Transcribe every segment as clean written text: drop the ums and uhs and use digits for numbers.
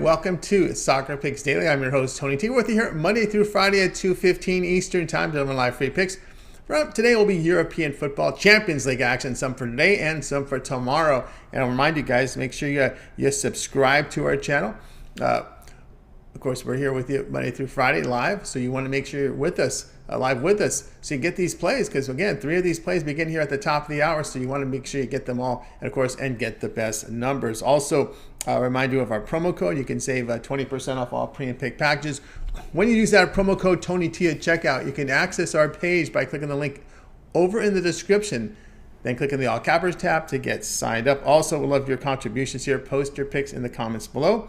Welcome to Soccer Picks Daily. I'm your host, Tony T. With you here Monday through Friday at 2:15 Eastern Time, delivering live free picks. Today will be European football Champions League action, some for today and some for tomorrow. And I'll remind you guys, make sure you subscribe to our channel. Of course, we're here with you Monday through Friday live, so you want to make sure you're with us, live with us, so you get these plays, because again, 3 of these plays begin here at the top of the hour, so you want to make sure you get them all, and of course, and get the best numbers. Also, I'll remind you of our promo code. You can save 20% off all pre and pick packages. When you use that promo code TonyT at checkout, you can access our page by clicking the link over in the description, then click on the All Cappers tab to get signed up. Also, we'd love your contributions here. Post your picks in the comments below.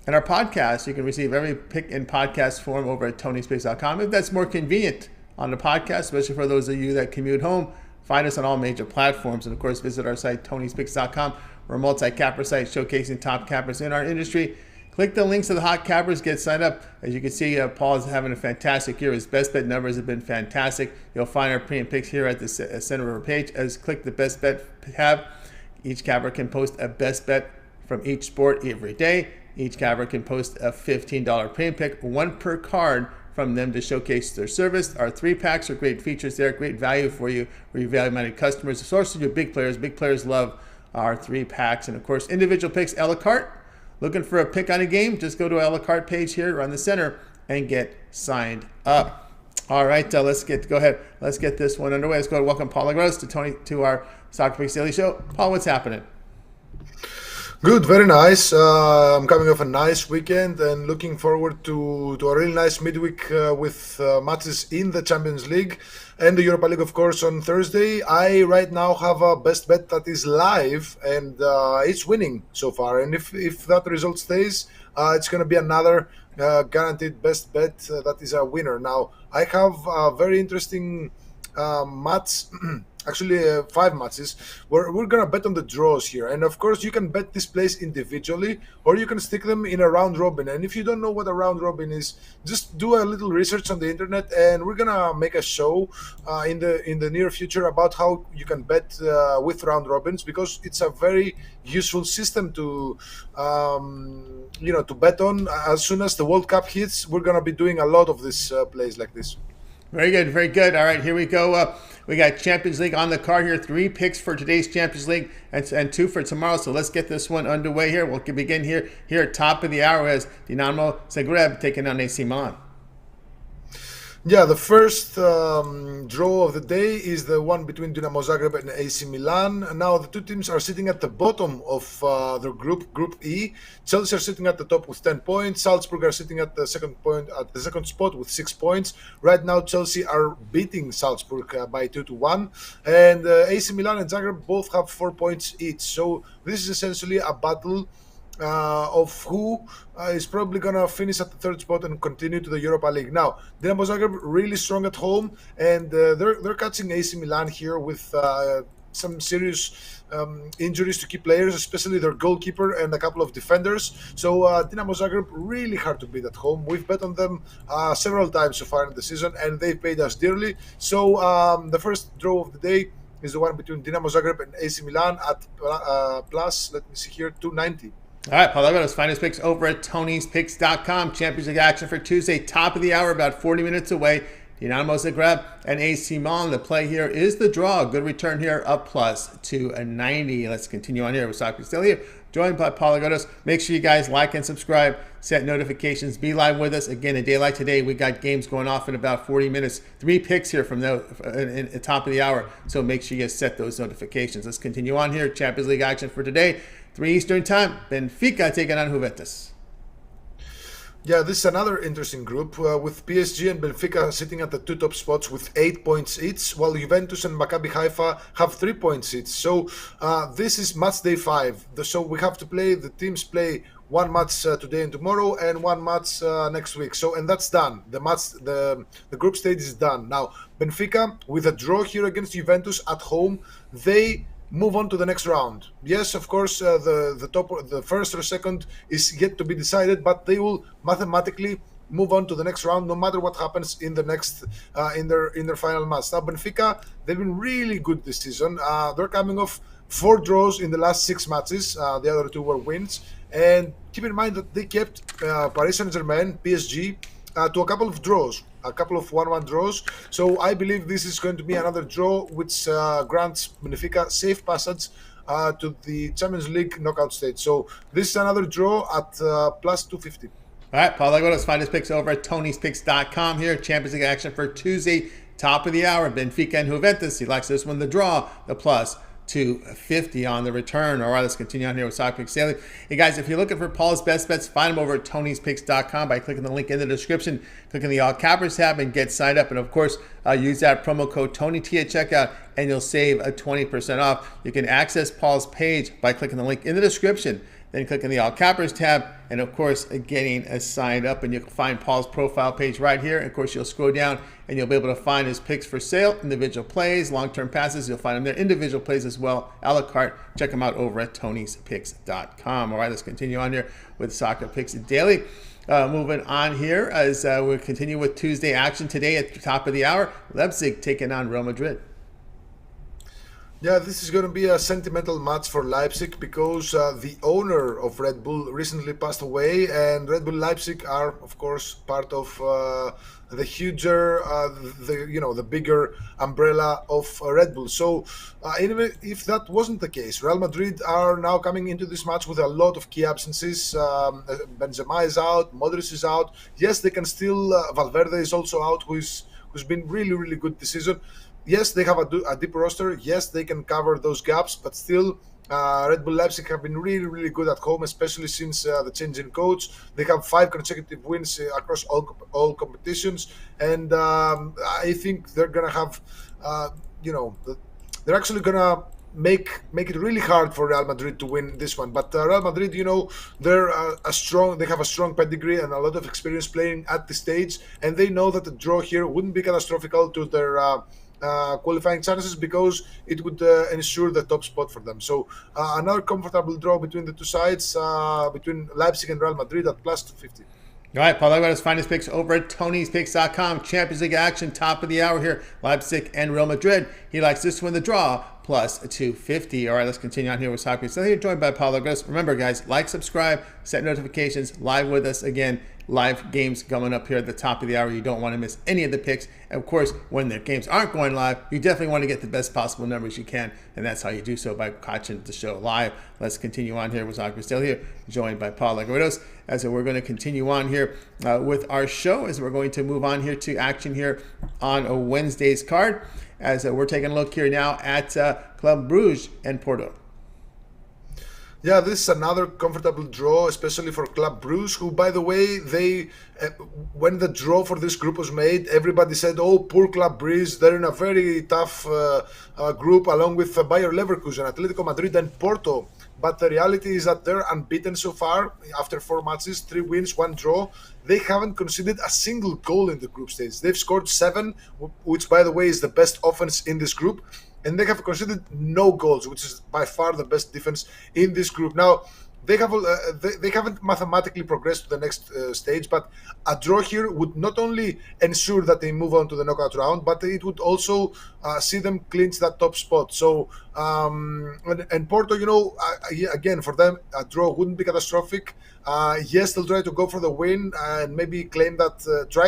And our podcast, you can receive every pick in podcast form over at TonySpace.com. If that's more convenient on the podcast, especially for those of you that commute home, find us on all major platforms. And of course, visit our site, TonySpace.com. We're a multi-capper site showcasing top cappers in our industry. Click the links to the hot cappers, get signed up. As you can see, Paul is having a fantastic year. His best bet numbers have been fantastic. You'll find our pre and picks here at the center of our page. As click the best bet tab, each capper can post a best bet from each sport every day. Each capper can post a $15 pre-and pick, one per card from them to showcase their service. Our 3-packs are great features there, great value for you, for your value-minded customers. The source of your big players. Big players love our 3-packs. And of course, individual picks, a la carte. Looking for a pick on a game? Just go to our a la carte page here on the center and get signed up. All right, let's get this one underway. Let's go and welcome Paul Gross to our Soccer Picks Daily Show. Paul, what's happening? Good, very nice. I'm coming off a nice weekend and looking forward to a really nice midweek with matches in the Champions League and the Europa League, of course, on Thursday. I right now have a best bet that is live and it's winning so far. And if that result stays, it's going to be another guaranteed best bet that is a winner. Now, I have a very interesting match. Actually, 5 matches. We're gonna bet on the draws here, and of course, you can bet this place individually, or you can stick them in a round robin. And if you don't know what a round robin is, just do a little research on the internet, and we're gonna make a show in the near future about how you can bet with round robins, because it's a very useful system to to bet on. As soon as the World Cup hits, we're gonna be doing a lot of this plays like this. Very good, very good. All right, here we go. We got Champions League on the card here. 3 picks for today's Champions League and 2 for tomorrow. So let's get this one underway here. We'll begin here at top of the hour as Dinamo Zagreb taking on AC Milan. Yeah, the first draw of the day is the one between Dinamo Zagreb and AC Milan. Now, the two teams are sitting at the bottom of their Group E. Chelsea are sitting at the top with 10 points. Salzburg are sitting at the second spot with 6 points. Right now, Chelsea are beating Salzburg by 2-1, and AC Milan and Zagreb both have 4 points each. So this is essentially a battle of who is probably going to finish at the 3rd spot and continue to the Europa League. Now, Dinamo Zagreb really strong at home, and they're catching AC Milan here with some serious injuries to key players, especially their goalkeeper and a couple of defenders. So Dinamo Zagreb really hard to beat at home. We've bet on them several times so far in the season, and they've paid us dearly. So the first draw of the day is the one between Dinamo Zagreb and AC Milan at plus, let me see here, 290. All right, Paul Lego's finest picks over at Tony'sPicks.com. Champions League action for Tuesday, top of the hour, about 40 minutes away. Dinamo Zagreb and AC Milan. The play here is the draw. Good return here, up plus 290. Let's continue on here with Soccer Still here, joined by Paul Lego's. Make sure you guys like and subscribe, set notifications, be live with us. Again, a day like today, we got games going off in about 40 minutes. 3 picks here from the top of the hour, so make sure you set those notifications. Let's continue on here. Champions League action for today. 3 Eastern Time, Benfica taking on Juventus. Yeah, this is another interesting group with PSG and Benfica sitting at the 2 top spots with 8 points each, while Juventus and Maccabi Haifa have 3 points each. So this is match day 5. So we have to play, the teams play 1 match today and tomorrow, and 1 match next week. So, and that's done. The group stage is done. Now, Benfica, with a draw here against Juventus at home, they move on to the next round. Yes, of course, the first or second is yet to be decided, but they will mathematically move on to the next round no matter what happens in the next in their final match. Now, Benfica, they've been really good this season. They're coming off 4 draws in the last 6 matches. The other 2 were wins. And keep in mind that they kept Paris Saint-Germain, PSG, to a couple of draws, a couple of 1-1 draws. So I believe this is going to be another draw which grants Benfica safe passage to the Champions League knockout stage. So this is another draw at plus 250. All right, Paul, let us find his picks over at Tony'sPicks.com here. Champions League action for Tuesday, top of the hour. Benfica and Juventus. He likes this one, the draw, the plus 250 on the return. All right, let's continue on here with Soccer Picks Daily. Hey guys, if you're looking for Paul's best bets, find them over at Tony'sPicks.com by clicking the link in the description, clicking the All Cappers tab, and get signed up. And of course, use that promo code TonyT at checkout, and you'll save a 20% off. You can access Paul's page by clicking the link in the description, then clicking the All Cappers tab, and of course getting signed up. And you can find Paul's profile page right here. And of course, you'll scroll down and you'll be able to find his picks for sale, individual plays, long-term passes. You'll find them there, individual plays as well, a la carte. Check them out over at Tony'sPicks.com. All right, let's continue on here with Soccer Picks Daily. Moving on here as we continue with Tuesday action today at the top of the hour. Leipzig taking on Real Madrid. Yeah, this is going to be a sentimental match for Leipzig because the owner of Red Bull recently passed away, and Red Bull Leipzig are, of course, part of the huger, the bigger umbrella of Red Bull. So, anyway, if that wasn't the case, Real Madrid are now coming into this match with a lot of key absences. Benzema is out, Modric is out. Yes, they can still. Valverde is also out, who's been really, really good this season. Yes, they have a deep roster. Yes, they can cover those gaps, but still, Red Bull Leipzig have been really, really good at home, especially since the change in coach. They have 5 consecutive wins across all competitions, and I think they're gonna have, they're actually gonna make it really hard for Real Madrid to win this one. But Real Madrid, they're they have a strong pedigree and a lot of experience playing at this stage, and they know that the draw here wouldn't be catastrophical to their qualifying chances because it would ensure the top spot for them. So another comfortable draw between the two sides, between Leipzig and Real Madrid at plus 250. All right, Paul, let us find his picks over at Tony'sPicks.com. Champions League action, top of the hour here. Leipzig and Real Madrid. He likes this one, the draw, plus 250. All right, let's continue on here with Soccer. So here, joined by Paul Lagos. Remember, guys, like, subscribe, set notifications, live with us again. Live games coming up here at the top of the hour. You don't want to miss any of the picks. And of course, when the games aren't going live, you definitely want to get the best possible numbers you can. And that's how you do so, by watching the show live. Let's continue on here with Soccer still here, joined by Paul Lagos. As we're going to continue on here with our show, as we're going to move on here to action here on a Wednesday's card. As we're taking a look here now at Club Brugge and Porto. Yeah, this is another comfortable draw, especially for Club Brugge, who, by the way, they when the draw for this group was made, everybody said, "Oh, poor Club Brugge, they're in a very tough group, along with Bayer Leverkusen, Atletico Madrid, and Porto." But the reality is that they're unbeaten so far after 4 matches, 3 wins, 1 draw. They haven't conceded a single goal in the group stage. They've scored 7, which, by the way, is the best offense in this group. And they have conceded no goals, which is by far the best defense in this group. Now, they haven't mathematically progressed to the next stage, but a draw here would not only ensure that they move on to the knockout round, but it would also see them clinch that top spot. So, and Porto, again, for them, a draw wouldn't be catastrophic. Yes, they'll try to go for the win and maybe try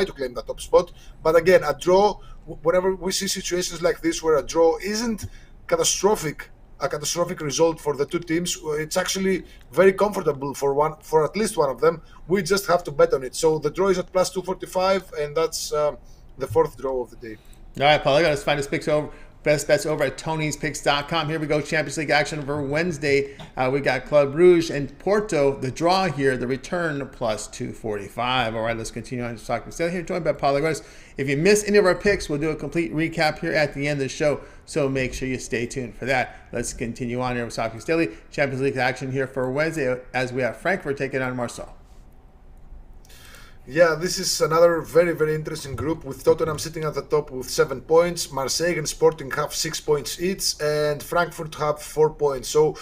to claim that top spot. But again, a draw, whenever we see situations like this where a draw isn't a catastrophic result for the two teams, it's actually very comfortable for at least one of them. We just have to bet on it. So the draw is at plus 245, and that's the 4th draw of the day. All right, Paul, I got to find his picks over. Best bets over at Tony'sPicks.com. Here we go. Champions League action for Wednesday. We got Club Brugge and Porto. The draw here, the return plus 245. All right, let's continue on to talk. Still here, joined by Paul Lagos. If you miss any of our picks, we'll do a complete recap here at the end of the show. So make sure you stay tuned for that. Let's continue on here with Soccer Daily. Champions League action here for Wednesday as we have Frankfurt taking on Marseille. Yeah, this is another very, very interesting group with Tottenham sitting at the top with 7 points. Marseille and Sporting have 6 points each, and Frankfurt have 4 points. So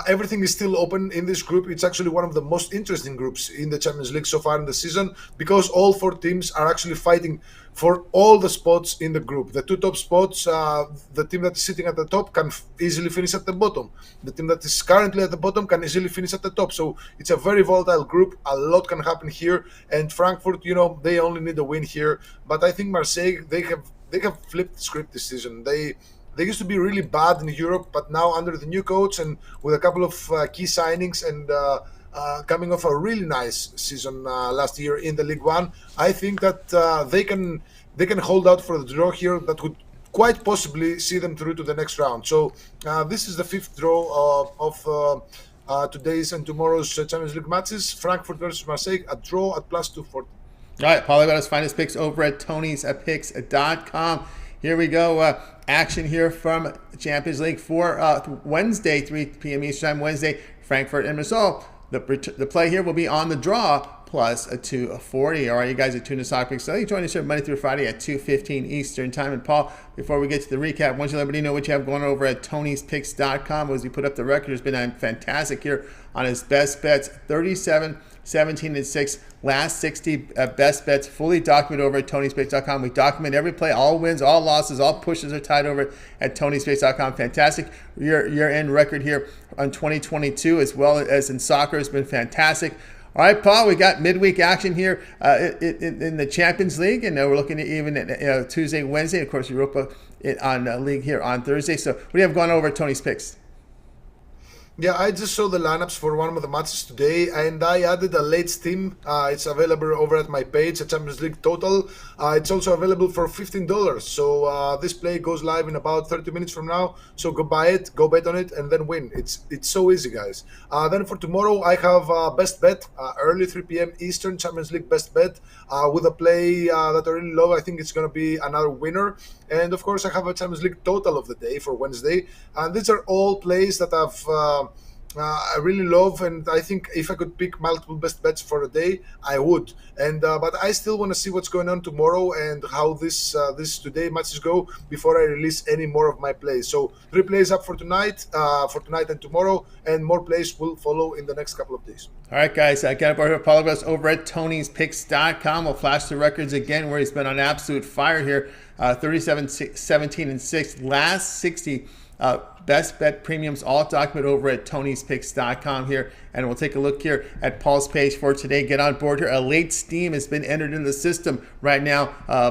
everything is still open in this group. It's actually one of the most interesting groups in the Champions League so far in the season because all 4 teams are actually fighting for all the spots in the group. The two top spots, the team that is sitting at the top can easily finish at the bottom. The team that is currently at the bottom can easily finish at the top. So it's a very volatile group. A lot can happen here. And Frankfurt, they only need a win here. But I think Marseille, they have flipped the script this season. They used to be really bad in Europe, but now under the new coach and with a couple of key signings and coming off a really nice season last year in the League One, I think that they can hold out for the draw here. That would quite possibly see them through to the next round. So this is the fifth draw of today's and tomorrow's Champions League matches. Frankfurt versus Marseille, a draw at plus 240. All right, Paulie, about us find his picks over at Tony'sPicks.com. Here we go. Action here from Champions League for Wednesday, 3 p.m. Eastern Time, Wednesday, Frankfurt and Marseille. The play here will be on the draw plus a 240. All right, you guys at Tuna Stock Picks. So you join us here Monday through Friday at 2:15 Eastern Time. And Paul, before we get to the recap, I want you to let everybody know what you have going over at Tony'sPicks.com. As we put up the record, has been fantastic here on his best bets, 37, 17, and 6. Last 60 best bets fully documented over at Tony'sPicks.com. We document every play, all wins, all losses, all pushes are tied over at Tony'sPicks.com. Fantastic year-end record here on 2022, as well as in soccer, has been fantastic. All right, Paul, we got midweek action here in the Champions League, and we're looking at even at Tuesday, Wednesday. Of course, Europa on League here on Thursday. So what do you have going over at Tony's Picks? Yeah, I just saw the lineups for one of the matches today, and I added a late steam. It's available over at my page, a Champions League Total. It's also available for $15. So this play goes live in about 30 minutes from now. So go buy it, go bet on it, and then win. It's so easy, guys. Then for tomorrow, I have best bet, early 3 p.m. Eastern, Champions League best bet, with a play that I really love. I think it's going to be another winner. And of course, I have a Champions League Total of the day for Wednesday. And these are all plays that I really love, and I think if I could pick multiple best bets for a day, I would. And but I still want to see what's going on tomorrow and how this today matches go before I release any more of my plays. So 3 plays up for tonight and tomorrow, and more plays will follow in the next couple of days. All right, guys, I got to apologize over at Tony'sPicks.com. We'll flash the records again, where he's been on absolute fire here. 37, 17, and 6. Last 60 best bet premiums, all documented over at Tony'sPicks.com here. And we'll take a look here at Paul's page for today. Get on board here. A late steam has been entered in the system right now.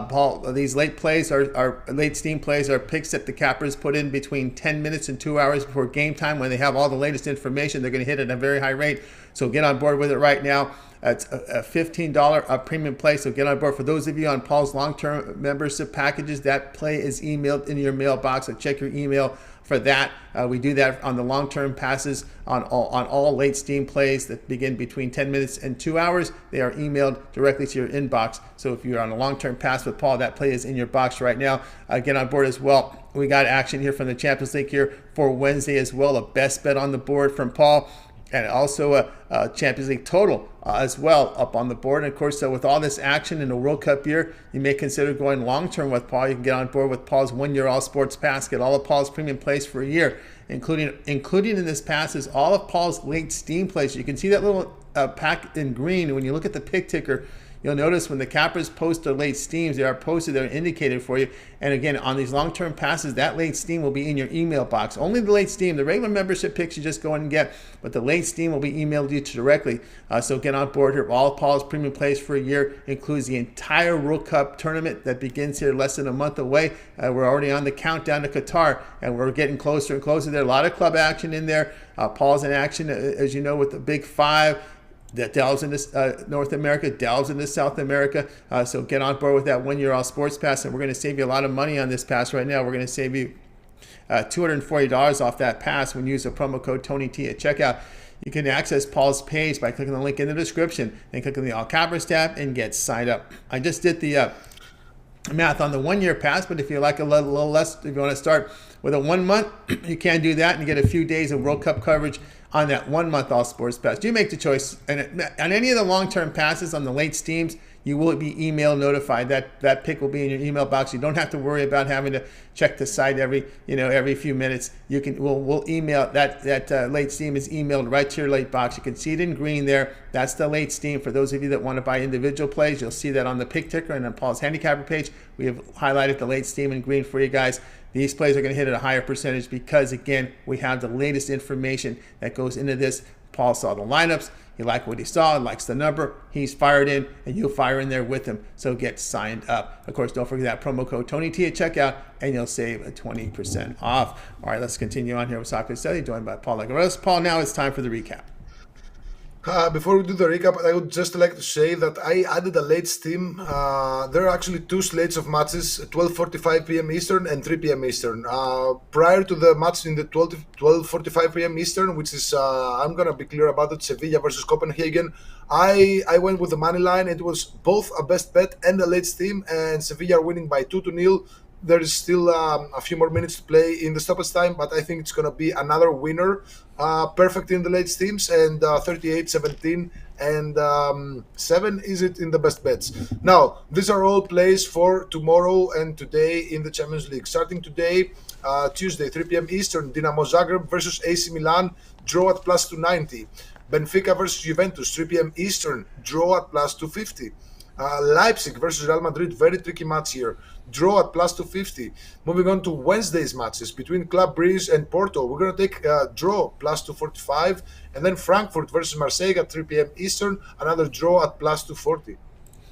Paul, these late plays are late steam plays are picks that the cappers put in between 10 minutes and 2 hours before game time. When they have all the latest information, they're going to hit at a very high rate. So get on board with it right now. It's a $15 premium play, so get on board. For those of you on Paul's long-term membership packages, that play is emailed in your mailbox, so check your email for that. We do that on the long-term passes on all late steam plays that begin between 10 minutes and 2 hours. They are emailed directly to your inbox. So if you're on a long-term pass with Paul, that play is in your box right now. Get on board as well. We got action here from the Champions League here for Wednesday as well. A best bet on the board from Paul. And also a Champions League total as well up on the board. And of course, with all this action in the World Cup year, you may consider going long-term with Paul. You can get on board with Paul's 1-year all sports pass. Get all of Paul's premium plays for a year, including in this pass is all of Paul's late steam plays. You can see that little pack in green. When you look at the pick ticker, you'll notice when the cappers post their late steams, they are posted, they're indicated for you. And again, on these long-term passes, that late steam will be in your email box. Only the late steam, the regular membership picks you just go in and get, but the late steam will be emailed you directly. So get on board here. All Paul's premium plays for a year includes the entire World Cup tournament that begins here less than a month away. We're already on the countdown to Qatar, and we're getting closer and closer. There's a lot of club action in there. Paul's in action, as you know, with the Big Five. That delves into North America, delves into South America. So get on board with that 1-year all sports pass, and we're going to save you a lot of money on this pass right now. We're going to save you $240 off that pass when you use the promo code TonyT at checkout. You can access Paul's page by clicking the link in the description and clicking the All Cappers tab and get signed up. I just did the math on the 1-year pass, but if you like a little less, if you want to start with a 1 month, you can do that and get a few days of World Cup coverage on that 1 month all sports pass. You make the choice. And on any of the long-term passes on the late steams, you will be email notified. That pick will be in your email box. You don't have to worry about having to check the site every few minutes. We'll email that late steam is emailed right to your late box. You can see it in green there. That's the late steam. For those of you that want to buy individual plays, you'll see that on the pick ticker and on Paul's handicapper page. We have highlighted the late steam in green for you guys. These plays are going to hit at a higher percentage because, again, we have the latest information that goes into this. Paul saw the lineups. He liked what he saw, likes the number. He's fired in, and you'll fire in there with him. So get signed up. Of course, don't forget that promo code TonyT at checkout, and you'll save a 20% off. All right, let's continue on here with Soccer Study, joined by Paul Legaros. Paul, now it's time for the recap. Before we do the recap, I would just like to say that I added a late steam. There are actually two slates of matches, 12:45 p.m. Eastern and 3 p.m. Eastern. Prior to the match in the 12:45 p.m. Eastern, which is, I'm going to be clear about it, Sevilla versus Copenhagen, I went with the money line. It was both a best bet and a late steam, and Sevilla are winning by 2-0. There is still a few more minutes to play in the stoppage time, but I think it's going to be another winner. Perfect in the late steams, and 38, 17, and 7 is it in the best bets. Now, these are all plays for tomorrow and today in the Champions League. Starting today, Tuesday, 3 p.m. Eastern, Dinamo Zagreb versus AC Milan, draw at plus 290. Benfica versus Juventus, 3 p.m. Eastern, draw at plus 250. Leipzig versus Real Madrid, very tricky match here. Draw at plus 250. Moving on to Wednesday's matches between Club Brugge and Porto. We're going to take draw plus 245. And then Frankfurt versus Marseille at 3 p.m. Eastern, another draw at plus 240.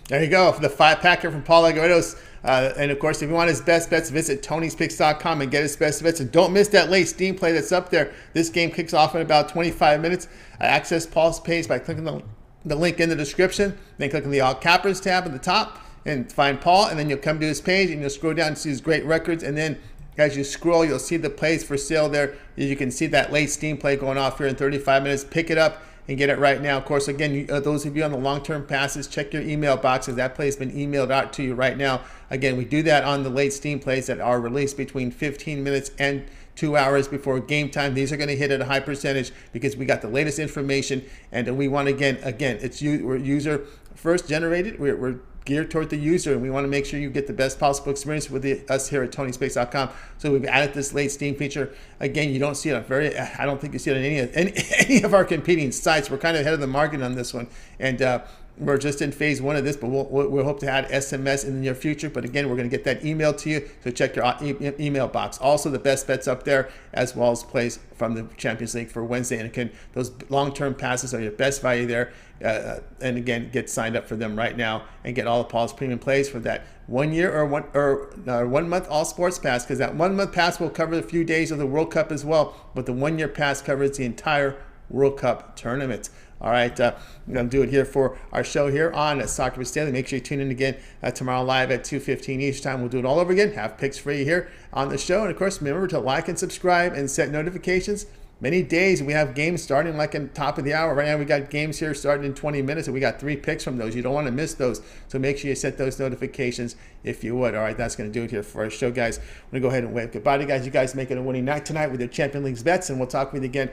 There you go, for the 5-packer from Paul Legaros. And of course, if you want his best bets, visit Tony'sPicks.com and get his best bets. And don't miss that late steam play that's up there. This game kicks off in about 25 minutes. Access Paul's page by clicking the link in the description, then click on the All Cappers tab at the top and find Paul, and then you'll come to his page and you'll scroll down and see his great records, and then as you scroll, you'll see the plays for sale there. You can see that late steam play going off here in 35 minutes. Pick it up and get it right now. Of course, again, those of you on the long-term passes, check your email boxes. That play has been emailed out to you right now. Again, we do that on the late steam plays that are released between 15 minutes and 2 hours before game time. These are going to hit at a high percentage because we got the latest information, and we want, again, we're user first generated. We're geared toward the user, and we want to make sure you get the best possible experience with us here at Tony'sPicks.com. So we've added this late steam feature. Again, you don't see it I don't think you see it on any of our competing sites. We're kind of ahead of the market on this one, and we're just in phase 1 of this, but we'll hope to add SMS in the near future. But again, we're going to get that email to you, so check your email box. Also, the best bets up there, as well as plays from the Champions League for Wednesday. And again, those long-term passes are your best value there. And again, get signed up for them right now and get all of Paul's premium plays for that 1 year or 1 month all sports pass, because that 1 month pass will cover a few days of the World Cup as well, but the 1 year pass covers the entire World Cup tournament. All right, I'm going to do it here for our show here on Soccer Daily. Make sure you tune in again tomorrow live at 2:15 each time. We'll do it all over again. Have picks for you here on the show. And, of course, remember to like and subscribe and set notifications. Many days we have games starting like in top of the hour. Right now we got games here starting in 20 minutes, and we got 3 picks from those. You don't want to miss those, so make sure you set those notifications if you would. All right, that's going to do it here for our show, guys. I'm going to go ahead and wave goodbye to you guys. You guys make it a winning night tonight with your Champions League bets, and we'll talk with you again